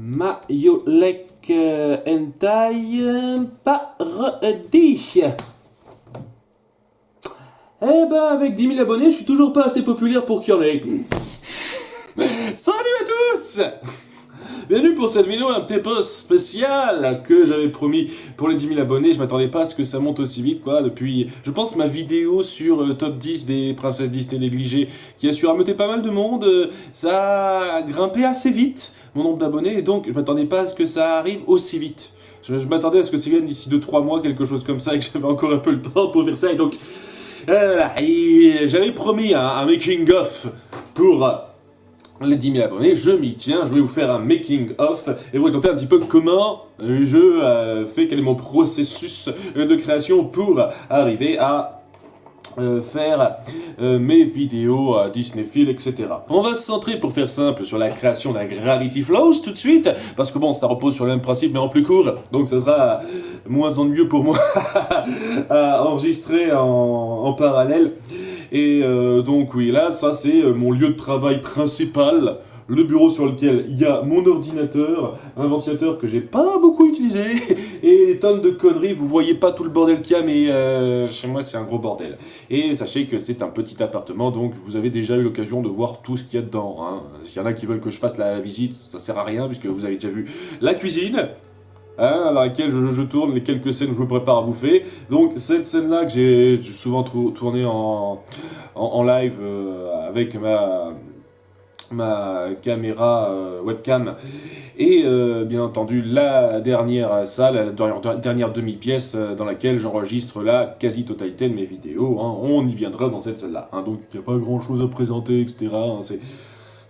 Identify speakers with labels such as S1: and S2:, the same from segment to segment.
S1: Mayolek Hentai Paradis. Eh ben, avec 10 000 abonnés, je suis toujours pas assez populaire pour qu'il y en ait. Salut à tous! Bienvenue pour cette vidéo un petit peu spéciale que j'avais promis pour les 10 000 abonnés. Je m'attendais pas à ce que ça monte aussi vite, quoi. Depuis, je pense, ma vidéo sur le top 10 des princesses Disney négligées, qui a su rameuter pas mal de monde, ça a grimpé assez vite, mon nombre d'abonnés, et donc je m'attendais pas à ce que ça arrive aussi vite. Je m'attendais à ce que ça vienne d'ici 2-3 mois, quelque chose comme ça, et que j'avais encore un peu le temps pour faire ça, et donc... j'avais promis un making-of pour... les 10 000 abonnés, je m'y tiens, je vais vous faire un making of et vous raconter un petit peu comment je fais, quel est mon processus de création pour arriver à faire mes vidéos Disneyfield, etc. On va se centrer, pour faire simple, sur la création d'un Gravity Flows tout de suite, parce que bon, ça repose sur le même principe mais en plus court, donc ça sera moins ennuyeux pour moi à enregistrer en parallèle. Et donc oui, là, ça c'est mon lieu de travail principal, le bureau sur lequel il y a mon ordinateur, un ventilateur que j'ai pas beaucoup utilisé, et des tonnes de conneries. Vous voyez pas tout le bordel qu'il y a, mais chez moi c'est un gros bordel. Et sachez que c'est un petit appartement, donc vous avez déjà eu l'occasion de voir tout ce qu'il y a dedans. Hein. S'il y en a qui veulent que je fasse la visite, ça sert à rien, puisque vous avez déjà vu la cuisine, dans laquelle je tourne les quelques scènes où je me prépare à bouffer. Donc cette scène-là que j'ai souvent tourné en live avec ma caméra webcam, et bien entendu la dernière salle, la dernière demi-pièce dans laquelle j'enregistre la quasi-totalité de mes vidéos. Hein. On y viendra dans cette salle-là. Hein. Donc il n'y a pas grand-chose à présenter, etc. Hein.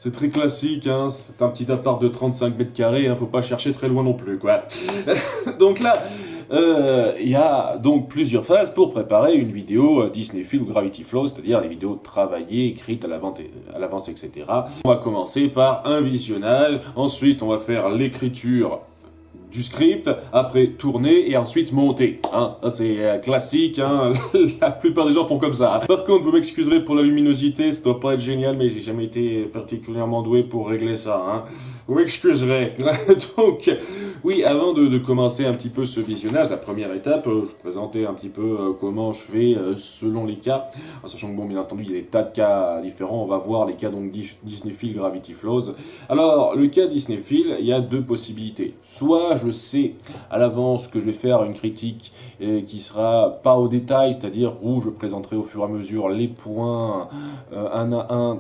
S1: C'est très classique, hein, c'est un petit appart de 35 mètres carrés, hein, faut pas chercher très loin non plus, quoi. Donc là, il y a donc plusieurs phases pour préparer une vidéo Disneyfield ou Gravity Flow, c'est-à-dire des vidéos travaillées, écrites à l'avance, etc. On va commencer par un visionnage, ensuite on va faire l'écriture du script, après tourner et ensuite monter. Hein. C'est classique, hein. La plupart des gens font comme ça. Par contre, vous m'excuserez pour la luminosité, ça doit pas être génial, mais j'ai jamais été particulièrement doué pour régler ça. Hein. Vous m'excuserez. Donc, oui, avant de commencer un petit peu ce visionnage, la première étape, je vais présenter un petit peu comment je fais selon les cas. En sachant que, bon, bien entendu, il y a des tas de cas différents. On va voir les cas donc Disneyfield, Gravity Flows. Alors, le cas Disneyfield, il y a deux possibilités. Soit je sais à l'avance que je vais faire une critique qui sera pas au détail, c'est-à-dire où je présenterai au fur et à mesure les points un à un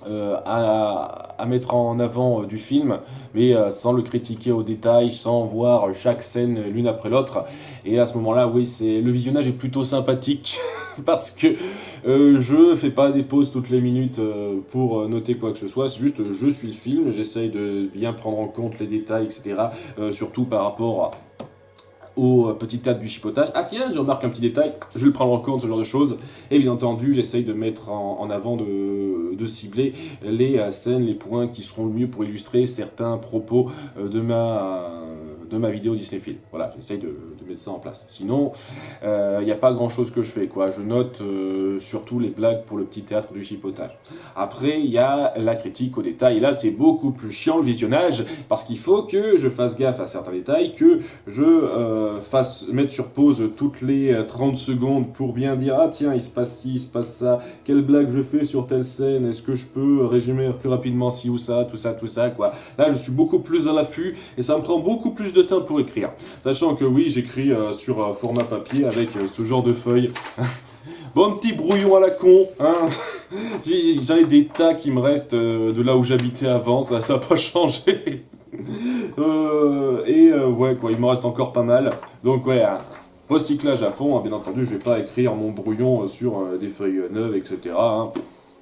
S1: à mettre en avant du film, mais sans le critiquer au détail, sans voir chaque scène l'une après l'autre. Et à ce moment-là, oui, le visionnage est plutôt sympathique parce que je fais pas des pauses toutes les minutes pour noter quoi que ce soit. C'est juste, je suis le film, j'essaye de bien prendre en compte les détails, etc. Surtout par rapport au petit tas du chipotage. Ah tiens, je remarque un petit détail, je vais le prendre en compte, ce genre de choses. Et bien entendu, j'essaye de mettre en avant, de cibler les scènes, les points qui seront le mieux pour illustrer certains propos de ma vidéo Disneyfield. Voilà, j'essaye de mettre ça en place. Sinon, il n'y a pas grand chose que je fais, quoi. Je note surtout les blagues pour le petit théâtre du chipotage. Après, il y a la critique au détail. Et là, c'est beaucoup plus chiant le visionnage, parce qu'il faut que je fasse gaffe à certains détails, que je mettre sur pause toutes les 30 secondes pour bien dire, ah tiens, il se passe ci, il se passe ça, quelle blague je fais sur telle scène, est-ce que je peux résumer plus rapidement ci ou ça, tout ça, quoi. Là, je suis beaucoup plus à l'affût et ça me prend beaucoup plus de temps pour écrire. Sachant que oui, j'écris sur format papier avec ce genre de feuilles. Bon petit brouillon à la con, hein. J'en ai des tas qui me restent de là où j'habitais avant, ça n'a pas changé. Ouais, quoi, il me reste encore pas mal. Donc ouais, recyclage à fond, hein, bien entendu, je vais pas écrire mon brouillon sur des feuilles neuves, etc. Hein.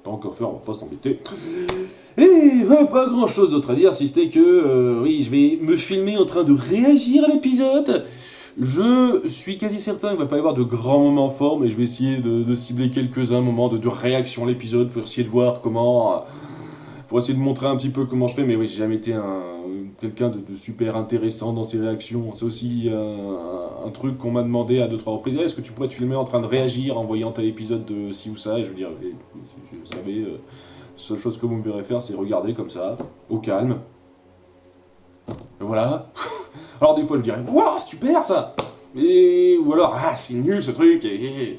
S1: Pas encore faire, on va pas s'embêter. Et pas grand chose d'autre à dire, si c'était que, oui, je vais me filmer en train de réagir à l'épisode. Je suis quasi certain qu'il ne va pas y avoir de grands moments forts, mais je vais essayer de cibler quelques-uns moments de réaction à l'épisode pour essayer de voir comment... pour essayer de montrer un petit peu comment je fais, mais oui, j'ai jamais été quelqu'un de super intéressant dans ses réactions. C'est aussi un truc qu'on m'a demandé à 2-3 reprises. Est-ce que tu pourrais te filmer en train de réagir en voyant tel épisode de ci ou ça? Et je veux dire, vous savez, la seule chose que vous me verrez faire, c'est regarder comme ça, au calme. Voilà. Alors des fois je dirais, waouh, super ça. Ou alors, ah, c'est nul ce truc. Et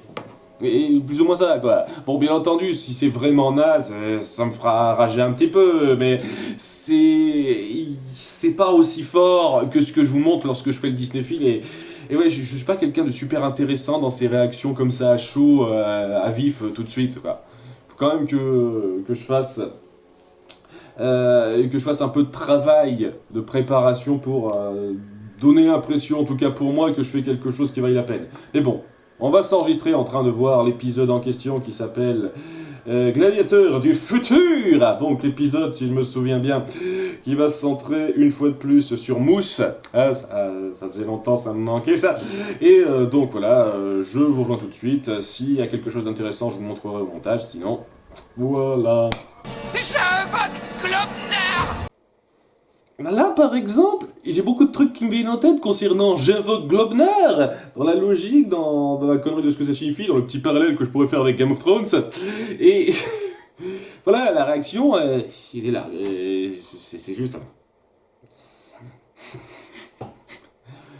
S1: plus ou moins ça, quoi. Bon, bien entendu, si c'est vraiment naze, ça me fera rager un petit peu, mais c'est pas aussi fort que ce que je vous montre lorsque je fais le Disneyphile. Et ouais, je suis pas quelqu'un de super intéressant dans ses réactions comme ça, à chaud, à vif, tout de suite, quoi. Faut quand même que je fasse... que je fasse un peu de travail de préparation pour donner l'impression, en tout cas pour moi, que je fais quelque chose qui vaille la peine. Mais bon, on va s'enregistrer en train de voir l'épisode en question qui s'appelle Gladiateur du futur. Donc l'épisode, si je me souviens bien, qui va se centrer une fois de plus sur Mousse. Ah, ça faisait longtemps, ça me manquait ça. Et donc voilà, je vous rejoins tout de suite. S'il y a quelque chose d'intéressant, je vous montrerai au montage. Sinon, voilà.
S2: J'invoque Globner.
S1: Là, par exemple, j'ai beaucoup de trucs qui me viennent en tête concernant J'invoque Globner, dans la logique, dans la connerie de ce que ça signifie, dans le petit parallèle que je pourrais faire avec Game of Thrones. Et voilà, la réaction, il est là. C'est juste...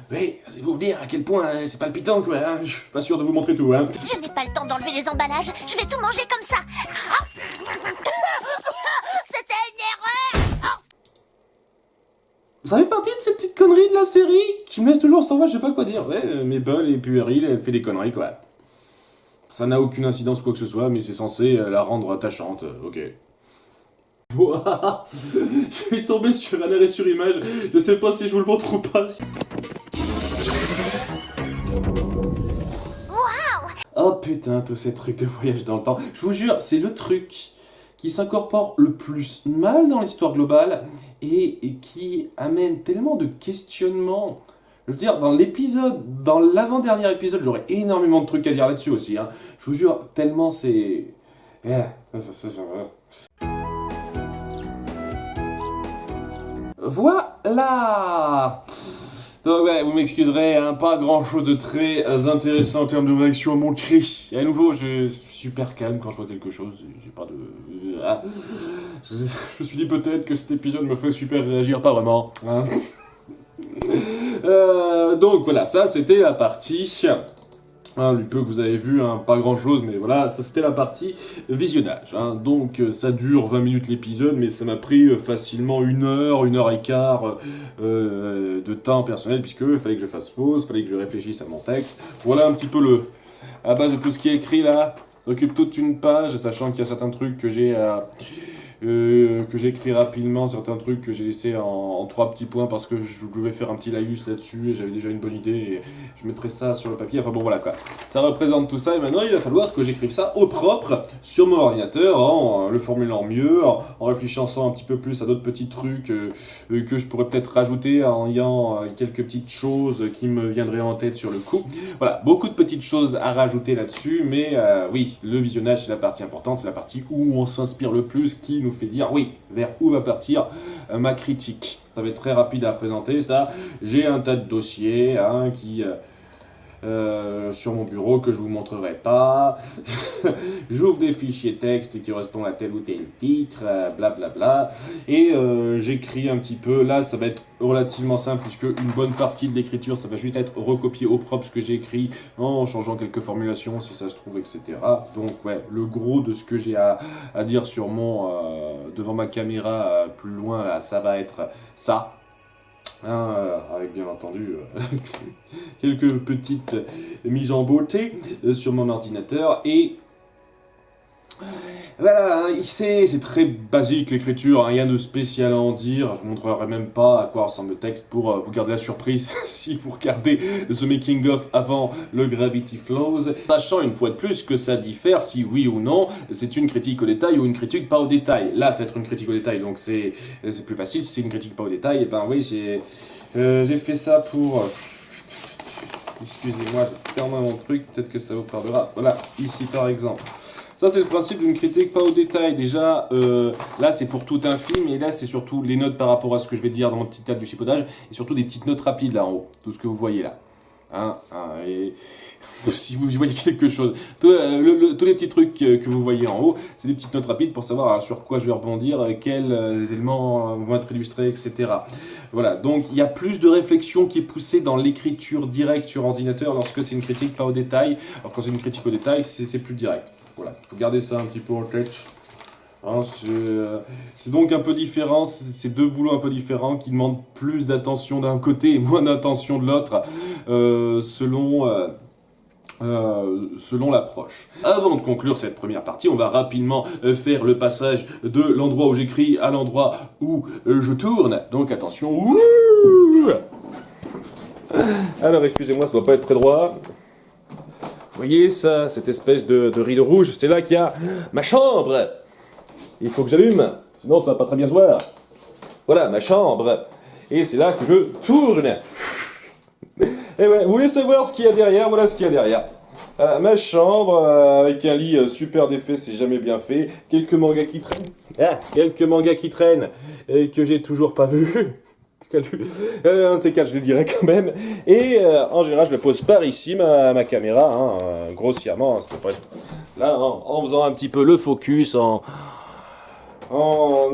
S1: Oui, c'est-vous dire à quel point c'est palpitant, quoi. Hein. Je suis pas sûr de vous montrer tout, hein.
S3: Je n'ai pas le temps d'enlever les emballages. Je vais tout manger comme ça. C'était une erreur.
S1: Vous savez partie de ces petites conneries de la série qui me laissent toujours sans voix, je sais pas quoi dire. Ouais, Mabel est puérile, elle fait des conneries, quoi. Ça n'a aucune incidence quoi que ce soit, mais c'est censé la rendre attachante, ok. Ouah, je vais tomber sur un arrêt sur image, je sais pas si je vous le montre ou pas. Oh putain, tous ces trucs de voyage dans le temps. Je vous jure, c'est le truc qui s'incorpore le plus mal dans l'histoire globale et qui amène tellement de questionnements. Je veux dire, dans l'avant-dernier épisode, j'aurais énormément de trucs à dire là-dessus aussi. Hein. Je vous jure, tellement c'est... Voilà. Donc ouais, vous m'excuserez, hein, pas grand chose de très intéressant en termes de réaction à mon cri. Et à nouveau, je suis super calme quand je vois quelque chose, j'ai pas de... Je me suis dit peut-être que cet épisode me ferait super réagir, pas vraiment. Hein. Donc voilà, ça c'était la partie... Hein, du peu que vous avez vu, hein, pas grand chose, mais voilà, ça c'était la partie visionnage. Hein. Donc ça dure 20 minutes l'épisode, mais ça m'a pris facilement une heure et quart de temps personnel, puisque il fallait que je fasse pause, il fallait que je réfléchisse à mon texte. Voilà un petit peu à base de tout ce qui est écrit là. J'occupe toute une page, sachant qu'il y a certains trucs que j'ai écrit rapidement, certains trucs que j'ai laissé en 3 petits points parce que je devais faire un petit laïus là-dessus et j'avais déjà une bonne idée et je mettrai ça sur le papier. Enfin bon voilà quoi, ça représente tout ça et maintenant il va falloir que j'écrive ça au propre sur mon ordinateur en le formulant mieux, en réfléchissant un petit peu plus à d'autres petits trucs que je pourrais peut-être rajouter en ayant quelques petites choses qui me viendraient en tête sur le coup. Voilà, beaucoup de petites choses à rajouter là-dessus, mais oui, le visionnage c'est la partie importante, c'est la partie où on s'inspire le plus, qui nous fait dire oui, vers où va partir ma critique. Ça va être très rapide à présenter ça. J'ai un tas de dossiers hein, qui sur mon bureau que je vous montrerai pas. J'ouvre des fichiers texte qui correspondent à tel ou tel titre, blablabla. Et j'écris un petit peu. Là, ça va être relativement simple puisque une bonne partie de l'écriture, ça va juste être recopier au propre ce que j'ai écrit en changeant quelques formulations si ça se trouve, etc. Donc ouais, le gros de ce que j'ai à dire sur devant ma caméra plus loin, là, ça va être ça. Avec bien entendu quelques petites mises en beauté sur mon ordinateur et voilà, c'est très basique l'écriture, hein, rien de spécial à en dire, je ne montrerai même pas à quoi ressemble le texte pour vous garder la surprise si vous regardez The Making of avant le Gravity Flows, sachant une fois de plus que ça diffère si oui ou non c'est une critique au détail ou une critique pas au détail. Là c'est être une critique au détail donc c'est plus facile, si c'est une critique pas au détail, et ben oui j'ai fait ça pour... Excusez-moi, j'ai perdu mon truc, peut-être que ça vous parlera. Voilà, ici par exemple. Ça, c'est le principe d'une critique pas au détail. Déjà, là, c'est pour tout un film, et là, c'est surtout les notes par rapport à ce que je vais dire dans mon petit tas du chipotage, et surtout des petites notes rapides là en haut, tout ce que vous voyez là. Et si vous voyez quelque chose, tous les petits trucs que vous voyez en haut, c'est des petites notes rapides pour savoir sur quoi je vais rebondir, quels éléments vont être illustrés, etc. Voilà, donc il y a plus de réflexion qui est poussée dans l'écriture directe sur ordinateur lorsque c'est une critique pas au détail. Alors quand c'est une critique au détail, c'est plus direct. Voilà, il faut garder ça un petit peu en tête. C'est donc un peu différent, c'est deux boulots un peu différents qui demandent plus d'attention d'un côté et moins d'attention de l'autre, selon l'approche. Avant de conclure cette première partie, on va rapidement faire le passage de l'endroit où j'écris à l'endroit où je tourne. Donc attention. Alors excusez-moi, ça doit pas être très droit. Vous voyez ça, cette espèce de rideau rouge, c'est là qu'il y a ma chambre. Il faut que j'allume, sinon ça va pas très bien se voir. Voilà, ma chambre. Et c'est là que je tourne. Et ouais, vous voulez savoir ce qu'il y a derrière? Voilà ce qu'il y a derrière. Ma chambre, avec un lit super défait, c'est jamais bien fait. Quelques mangas qui traînent. Et que j'ai toujours pas vu. Un de ces quatre, je le dirais quand même. Et en général, je le pose par ici, ma caméra, grossièrement. Ça peut pas être... Là, en faisant un petit peu le focus, en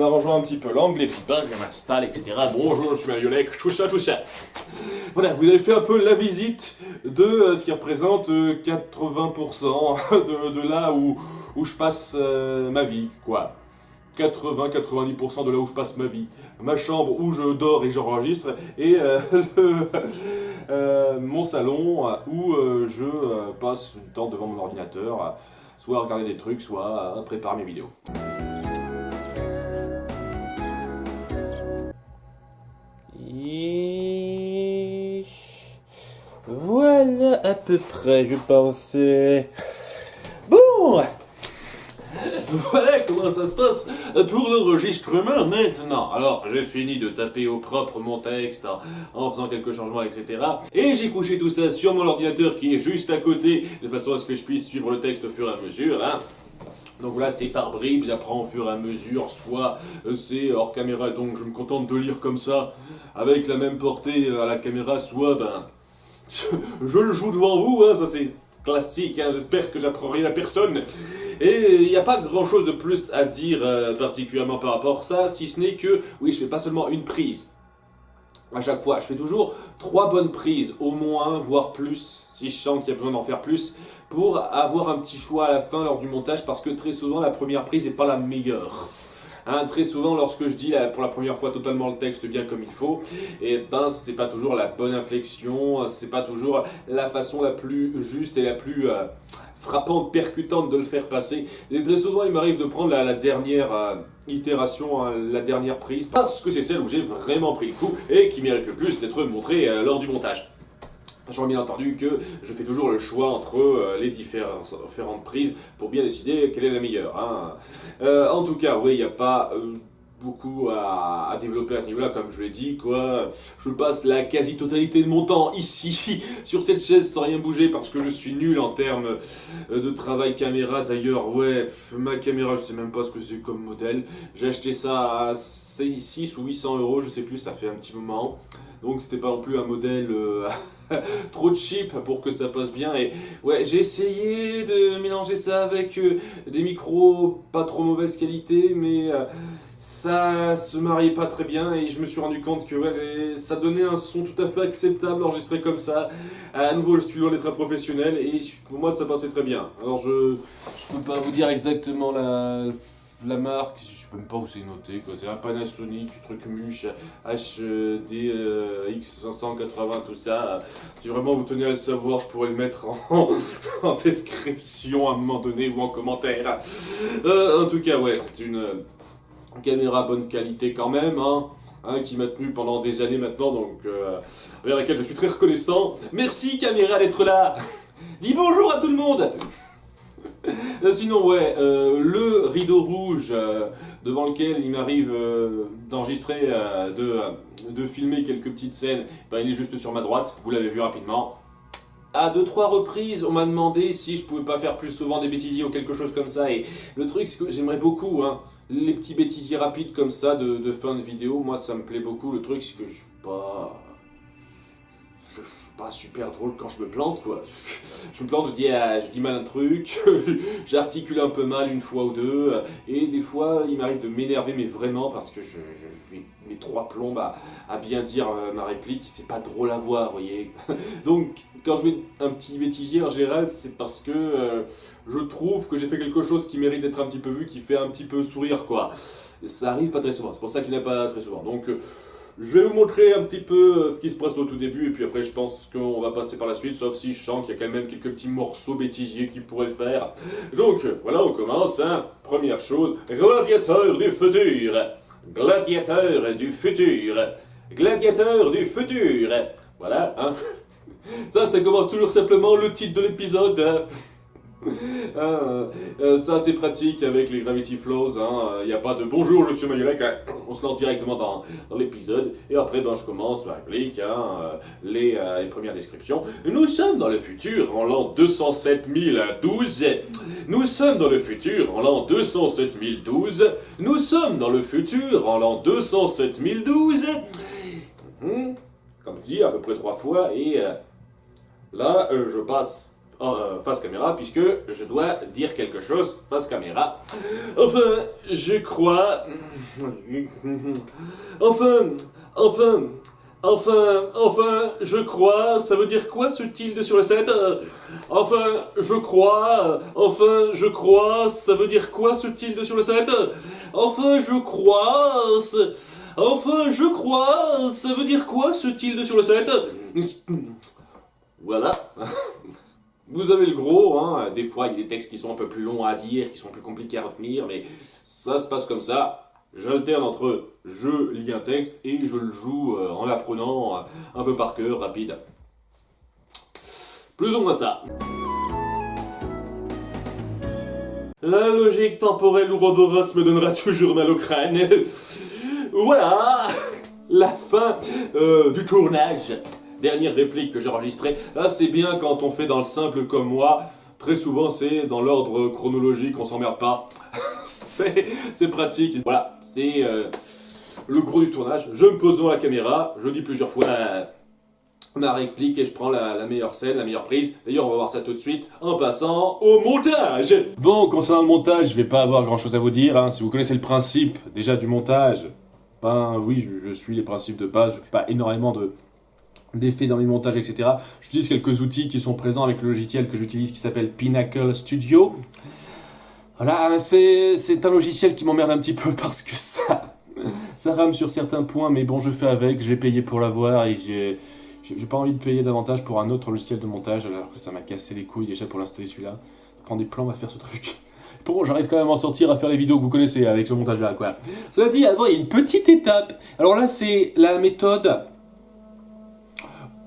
S1: arrangeant un petit peu l'angle, et puis je m'installe, etc. Bonjour, je suis un Yolek, tout ça. Voilà, vous avez fait un peu la visite de ce qui représente 80% de là où je passe ma vie, quoi. 80-90% de là où je passe ma vie. Ma chambre où je dors et j'enregistre, et mon salon où je passe du temps devant mon ordinateur, soit à regarder des trucs, soit à préparer mes vidéos. Et voilà à peu près, je pensais. Bon, voilà comment ça se passe pour l'enregistrement maintenant. Alors, j'ai fini de taper au propre mon texte en faisant quelques changements, etc. Et j'ai couché tout ça sur mon ordinateur qui est juste à côté, de façon à ce que je puisse suivre le texte au fur et à mesure. Donc voilà, c'est par bribes, j'apprends au fur et à mesure, soit c'est hors caméra, donc je me contente de lire comme ça, avec la même portée à la caméra, soit je le joue devant vous, ça c'est classique, j'espère que j'apprends rien à personne. Et il n'y a pas grand chose de plus à dire particulièrement par rapport à ça, si ce n'est que, oui, je fais pas seulement une prise. À chaque fois, je fais toujours 3 bonnes prises, au moins, voire plus, si je sens qu'il y a besoin d'en faire plus, pour avoir un petit choix à la fin lors du montage, parce que très souvent, la première prise n'est pas la meilleure. Très souvent, lorsque je dis pour la première fois totalement le texte bien comme il faut, et c'est pas toujours la bonne inflexion, c'est pas toujours la façon la plus juste et la plus frappante, percutante de le faire passer. Et très souvent, il m'arrive de prendre la dernière itération, la dernière prise, parce que c'est celle où j'ai vraiment pris le coup et qui mérite le plus d'être montrée lors du montage. J'aurais bien entendu que je fais toujours le choix entre les différentes prises pour bien décider quelle est la meilleure. En tout cas, oui, il n'y a pas beaucoup à développer à ce niveau-là, comme je l'ai dit, quoi. Je passe la quasi-totalité de mon temps ici, sur cette chaise, sans rien bouger, parce que je suis nul en termes de travail caméra. D'ailleurs, ouais, ma caméra, je sais même pas ce que c'est comme modèle. J'ai acheté ça à 6 ou 800 €, je sais plus, ça fait un petit moment. Donc c'était pas non plus un modèle trop cheap pour que ça passe bien. Et ouais, j'ai essayé de mélanger ça avec des micros pas trop mauvaise qualité, mais ça se mariait pas très bien. Et je me suis rendu compte que ouais, ça donnait un son tout à fait acceptable enregistré comme ça. À nouveau, je suis loin d'être un professionnel et pour moi ça passait très bien. Alors je peux pas vous dire exactement la marque, je sais même pas où c'est noté, quoi. C'est un Panasonic, truc Muche, HD X580, tout ça. Si vraiment vous tenez à le savoir, je pourrais le mettre en description à un moment donné ou en commentaire. En tout cas, ouais, c'est une caméra bonne qualité quand même, qui m'a tenu pendant des années maintenant, donc envers laquelle je suis très reconnaissant. Merci caméra d'être là. Dis bonjour à tout le monde. Sinon, ouais, le rideau rouge devant lequel il m'arrive d'enregistrer, de filmer quelques petites scènes, il est juste sur ma droite, vous l'avez vu rapidement. À 2-3 reprises, on m'a demandé si je pouvais pas faire plus souvent des bêtisiers ou quelque chose comme ça, et le truc c'est que j'aimerais beaucoup, les petits bêtisiers rapides comme ça de fin de vidéo, moi ça me plaît beaucoup. Le truc c'est que je suis pas super drôle quand je me plante, quoi. Je me plante, je dis mal un truc, j'articule un peu mal une fois ou deux, et des fois il m'arrive de m'énerver, mais vraiment, parce que je mets 3 plombes à bien dire ma réplique, c'est pas drôle à voir, vous voyez. Donc, quand je mets un petit bêtisier, en général, c'est parce que je trouve que j'ai fait quelque chose qui mérite d'être un petit peu vu, qui fait un petit peu sourire, quoi. Ça arrive pas très souvent, c'est pour ça qu'il n'y en a pas très souvent. Donc, je vais vous montrer un petit peu ce qui se passe au tout début, et puis après je pense qu'on va passer par la suite, sauf si je sens qu'il y a quand même quelques petits morceaux bêtisiers qui pourraient le faire. Donc, voilà, on commence, hein. Première chose, gladiateur du futur. Gladiateur du futur. Gladiateur du futur. Voilà, hein. Ça commence toujours simplement le titre de l'épisode, hein. Ça c'est pratique avec les Gravity Flows, hein. Y a pas de bonjour je suis Manuelec, hein. On se lance directement dans l'épisode et après je commence ma réplique, hein, les premières descriptions. Nous sommes dans le futur en l'an 207 012. Nous sommes dans le futur en l'an 207 012. Nous sommes dans le futur en l'an 207 012. Comme je dis à peu près 3 fois et là je passe face caméra, puisque je dois dire quelque chose face caméra. Enfin, je crois... Enfin, je crois... Ça veut dire quoi, ce tilde sur le 7 ? Enfin, je crois... Ça veut dire quoi, ce tilde sur le 7 ? Enfin, je crois... Ça veut dire quoi, ce tilde sur le 7 ? Voilà. Vous avez le gros, hein. Des fois il y a des textes qui sont un peu plus longs à dire, qui sont plus compliqués à retenir, mais ça se passe comme ça. J'alterne entre je lis un texte et je le joue en l'apprenant un peu par cœur, rapide. Plus ou moins ça. La logique temporelle Ouroboros me donnera toujours mal au crâne. Voilà la fin du tournage. Dernière réplique que j'ai enregistrée. Là, c'est bien quand on fait dans le simple comme moi. Très souvent, c'est dans l'ordre chronologique, on s'emmerde pas. c'est pratique. Voilà, c'est le gros du tournage. Je me pose devant la caméra, je dis plusieurs fois ma réplique et je prends la meilleure scène, la meilleure prise. D'ailleurs, on va voir ça tout de suite en passant au montage. Bon, concernant le montage, je vais pas avoir grand chose à vous dire, hein. Si vous connaissez le principe déjà du montage, ben oui, je suis les principes de base. Je fais pas énormément d'effets dans mes montages, etc. J'utilise quelques outils qui sont présents avec le logiciel que j'utilise qui s'appelle Pinnacle Studio. Voilà, c'est un logiciel qui m'emmerde un petit peu parce que ça rame sur certains points, mais bon, je fais avec, je l'ai payé pour l'avoir et j'ai pas envie de payer davantage pour un autre logiciel de montage alors que ça m'a cassé les couilles déjà pour l'installer celui-là. Ça prend des plans à faire ce truc. Bon, j'arrive quand même à en sortir, à faire les vidéos que vous connaissez avec ce montage-là, quoi. Cela dit, avant, il y a une petite étape. Alors là, c'est la méthode...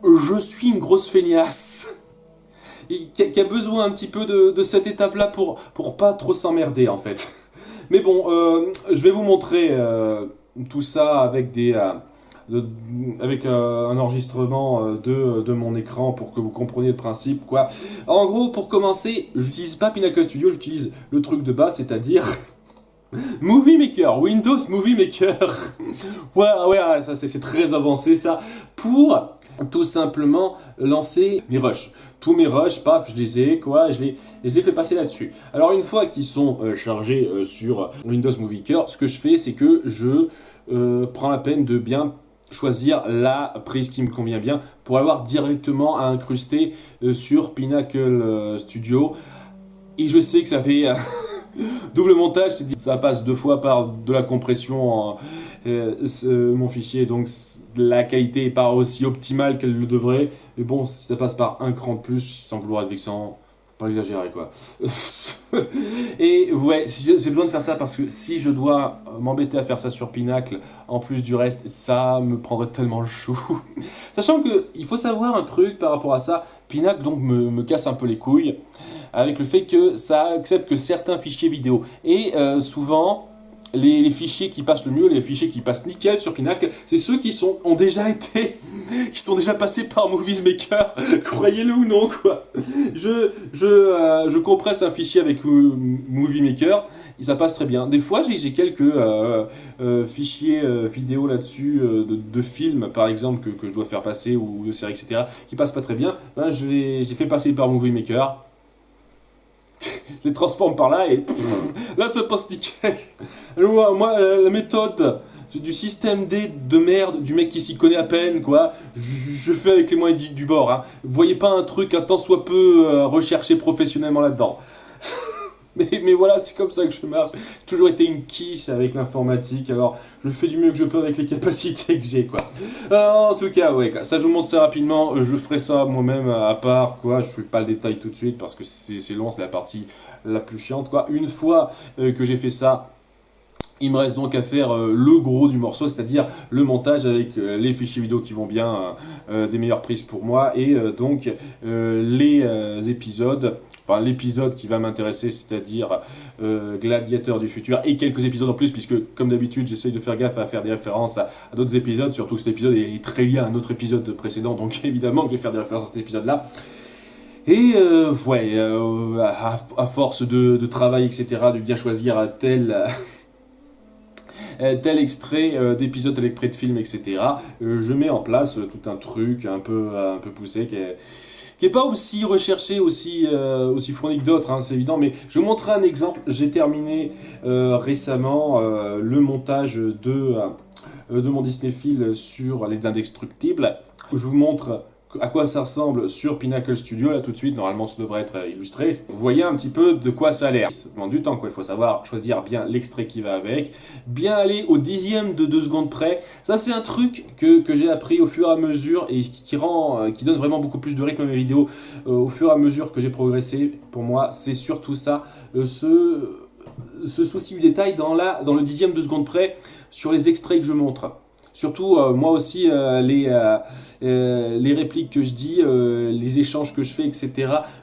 S1: Je suis une grosse feignasse qui a besoin un petit peu de cette étape-là pour pas trop s'emmerder, en fait. Mais bon, je vais vous montrer tout ça avec un enregistrement de mon écran pour que vous compreniez le principe, quoi. En gros, pour commencer, j'utilise pas Pinnacle Studio, j'utilise le truc de base, c'est-à-dire... Movie Maker, Windows Movie Maker. Ouais, ça c'est très avancé ça. Pour tout simplement lancer mes rushs. Tous mes rushs, paf, je les ai, quoi, je les fais passer là-dessus. Alors une fois qu'ils sont chargés sur Windows Movie Maker, ce que je fais, c'est que je prends la peine de bien choisir la prise qui me convient bien pour avoir directement à incruster sur Pinnacle Studio. Et je sais que ça fait... double montage, ça passe 2 fois par de la compression mon fichier, donc la qualité est pas aussi optimale qu'elle le devrait, mais bon, si ça passe par un cran de plus, sans vouloir être vexant, pas exagérer quoi. Et ouais, j'ai besoin de faire ça parce que si je dois m'embêter à faire ça sur Pinnacle, en plus du reste, ça me prendrait tellement le chou. Sachant que il faut savoir un truc par rapport à ça, Pinnacle donc me casse un peu les couilles avec le fait que ça accepte que certains fichiers vidéo. Et souvent, les fichiers qui passent le mieux, les fichiers qui passent nickel sur Pinacle, c'est ceux qui sont déjà passés par Movies Maker, croyez-le ou non, quoi. Je compresse un fichier avec Movie Maker, et ça passe très bien. Des fois, j'ai quelques fichiers vidéo là-dessus, de films, par exemple, que je dois faire passer, ou de séries, etc., qui passent pas très bien. Ben, je les fais passer par Movie Maker. Je les transforme par là et là ça passe nickel. Alors, moi, la méthode du système D de merde, du mec qui s'y connaît à peine, quoi, je fais avec les moyens du bord. Hein. Voyez pas un truc un tant soit peu recherché professionnellement là-dedans. Mais voilà, c'est comme ça que je marche. J'ai toujours été une quiche avec l'informatique, alors je fais du mieux que je peux avec les capacités que j'ai, quoi. En tout cas, ouais, ça je vous montre ça rapidement. Je ferai ça moi-même à part, quoi. Je fais pas le détail tout de suite parce que c'est long, c'est la partie la plus chiante, quoi. Une fois que j'ai fait ça, il me reste donc à faire le gros du morceau, c'est-à-dire le montage avec les fichiers vidéo qui vont bien, des meilleures prises pour moi, et donc les épisodes, enfin l'épisode qui va m'intéresser, c'est-à-dire Gladiateur du futur, et quelques épisodes en plus, puisque comme d'habitude j'essaye de faire gaffe à faire des références à d'autres épisodes, surtout que cet épisode est très lié à un autre épisode précédent, donc évidemment que je vais faire des références à cet épisode-là. Et ouais, à force de travail, etc., de bien choisir tel extrait d'épisode, tel extrait de film, etc. Je mets en place tout un truc un peu poussé qui est pas aussi recherché, aussi fourni que d'autres, hein, c'est évident, mais je vais vous montrer un exemple. J'ai terminé récemment le montage de mon Disneyfile sur Les Indestructibles. Je vous montre à quoi ça ressemble sur Pinacle Studio, là tout de suite, normalement ça devrait être illustré. Vous voyez un petit peu de quoi ça a l'air. Ça demande du temps, quoi. Il faut savoir choisir bien l'extrait qui va avec, bien aller au dixième de 2 secondes près. Ça c'est un truc que j'ai appris au fur et à mesure et qui donne vraiment beaucoup plus de rythme à mes vidéos au fur et à mesure que j'ai progressé. Pour moi, c'est surtout ça, ce souci du détail dans le dixième de seconde près sur les extraits que je montre. Surtout, moi aussi, les répliques que je dis, les échanges que je fais, etc.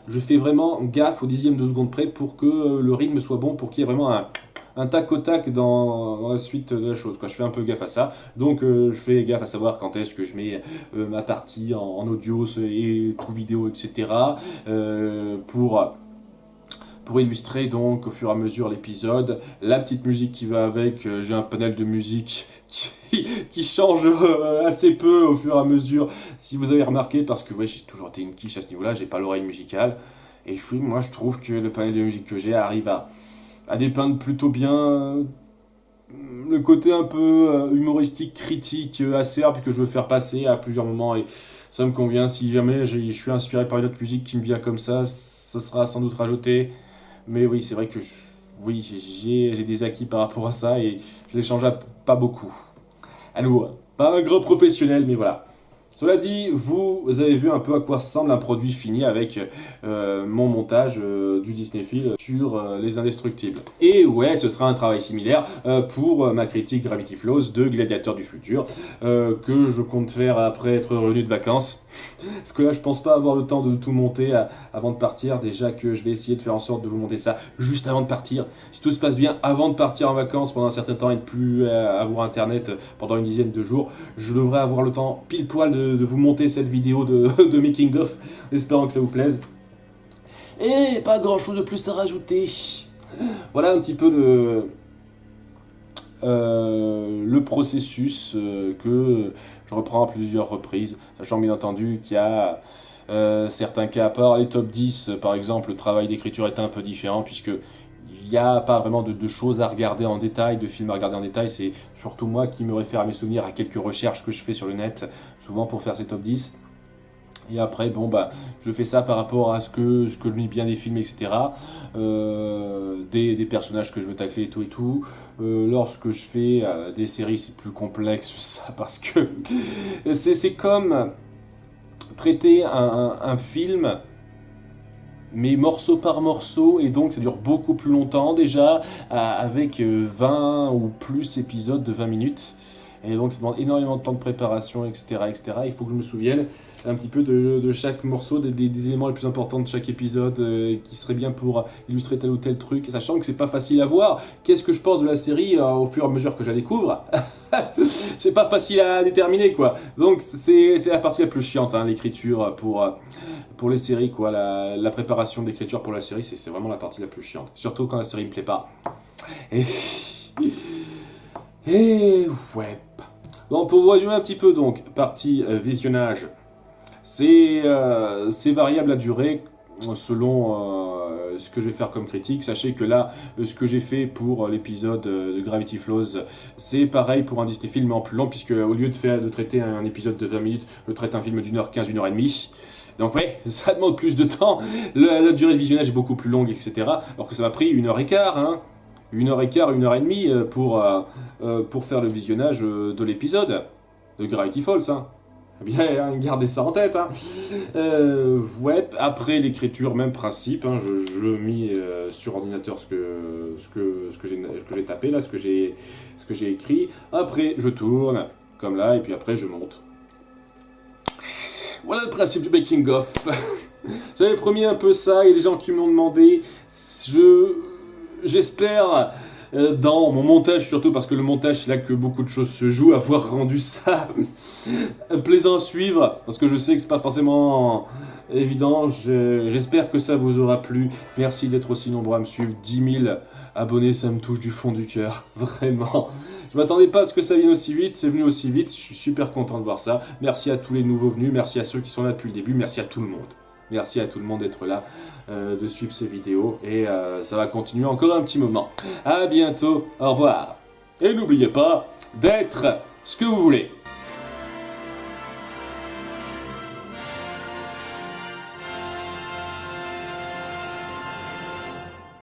S1: Je fais vraiment gaffe au dixième de seconde près pour que le rythme soit bon, pour qu'il y ait vraiment un tac au tac dans la suite de la chose, quoi. Je fais un peu gaffe à ça. Donc, je fais gaffe à savoir quand est-ce que je mets ma partie en audio et tout vidéo, etc. Pour illustrer donc au fur et à mesure l'épisode, la petite musique qui va avec, j'ai un panel de musique qui change assez peu au fur et à mesure, si vous avez remarqué, parce que ouais, j'ai toujours été une quiche à ce niveau-là, j'ai pas l'oreille musicale, et puis moi je trouve que le panel de musique que j'ai arrive à dépeindre plutôt bien le côté un peu humoristique, critique, acerbe que je veux faire passer à plusieurs moments, et ça me convient. Si jamais je suis inspiré par une autre musique qui me vient comme ça sera sans doute rajouté. Mais oui, c'est vrai que j'ai des acquis par rapport à ça et je les change pas beaucoup. Alors, pas un grand professionnel, mais voilà. Cela dit, vous avez vu un peu à quoi ressemble un produit fini avec mon montage du Disneyfile sur Les Indestructibles. Et ouais, ce sera un travail similaire pour ma critique Gravity Flows de Gladiateur du futur, que je compte faire après être revenu de vacances. Parce que là, je pense pas avoir le temps de tout monter avant de partir. Déjà que je vais essayer de faire en sorte de vous monter ça juste avant de partir. Si tout se passe bien, avant de partir en vacances pendant un certain temps et de plus avoir internet pendant une dizaine de jours, je devrais avoir le temps pile poil de vous monter cette vidéo de making of, espérant que ça vous plaise. Et pas grand chose de plus à rajouter. Voilà un petit peu le processus que je reprends à plusieurs reprises, sachant bien entendu qu'il y a certains cas à part. Les top 10 par exemple, le travail d'écriture est un peu différent puisque il n'y a pas vraiment de choses à regarder en détail, de films à regarder en détail. C'est surtout moi qui me réfère à mes souvenirs, à quelques recherches que je fais sur le net, souvent pour faire ces top 10. Et après, bon, bah, je fais ça par rapport à ce que je mets bien des films, etc. Des personnages que je veux tacler et tout. Lorsque je fais des séries, c'est plus complexe, ça, parce que c'est comme traiter un film, mais morceau par morceau, et donc ça dure beaucoup plus longtemps déjà, avec 20 ou plus épisodes de 20 minutes. Et donc ça demande énormément de temps de préparation, etc., etc. Il faut que je me souvienne un petit peu de chaque morceau, des éléments les plus importants de chaque épisode qui serait bien pour illustrer tel ou tel truc, sachant que c'est pas facile à voir. Qu'est-ce que je pense de la série au fur et à mesure que je la découvre? C'est pas facile à déterminer, quoi. Donc c'est la partie la plus chiante, hein, l'écriture pour les séries, quoi. La préparation d'écriture pour la série, c'est vraiment la partie la plus chiante. Surtout quand la série me plaît pas. Et ouais. Bon, pour vous résumer un petit peu, donc, partie visionnage, c'est variable à durée selon ce que je vais faire comme critique. Sachez que là, ce que j'ai fait pour l'épisode de Gravity Flows, c'est pareil pour un Disney film, mais en plus long, puisque au lieu de traiter un épisode de 20 minutes, je traite un film d'1h15, 1h30. Donc ouais, ça demande plus de temps, la durée de visionnage est beaucoup plus longue, etc. Alors que ça m'a pris 1h15, hein. 1h15, 1h30 pour faire le visionnage de l'épisode de Gravity Falls, hein. Bien, gardez ça en tête, hein. Ouais, après l'écriture, même principe, hein, je mis sur ordinateur ce que j'ai tapé, là, ce que j'ai écrit. Après, je tourne, comme là, et puis après, je monte. Voilà le principe du making of. J'avais promis un peu ça, il y a des gens qui m'ont demandé. J'espère, dans mon montage surtout, parce que le montage c'est là que beaucoup de choses se jouent, avoir rendu ça plaisant à suivre, parce que je sais que c'est pas forcément évident. J'espère que ça vous aura plu. Merci d'être aussi nombreux à me suivre. 10 000 abonnés, ça me touche du fond du cœur, vraiment. Je m'attendais pas à ce que ça vienne aussi vite, c'est venu aussi vite, je suis super content de voir ça. Merci à tous les nouveaux venus, merci à ceux qui sont là depuis le début, merci à tout le monde. Merci à tout le monde d'être là, de suivre ces vidéos, et ça va continuer encore un petit moment. À bientôt, au revoir. Et n'oubliez pas d'être ce que vous voulez.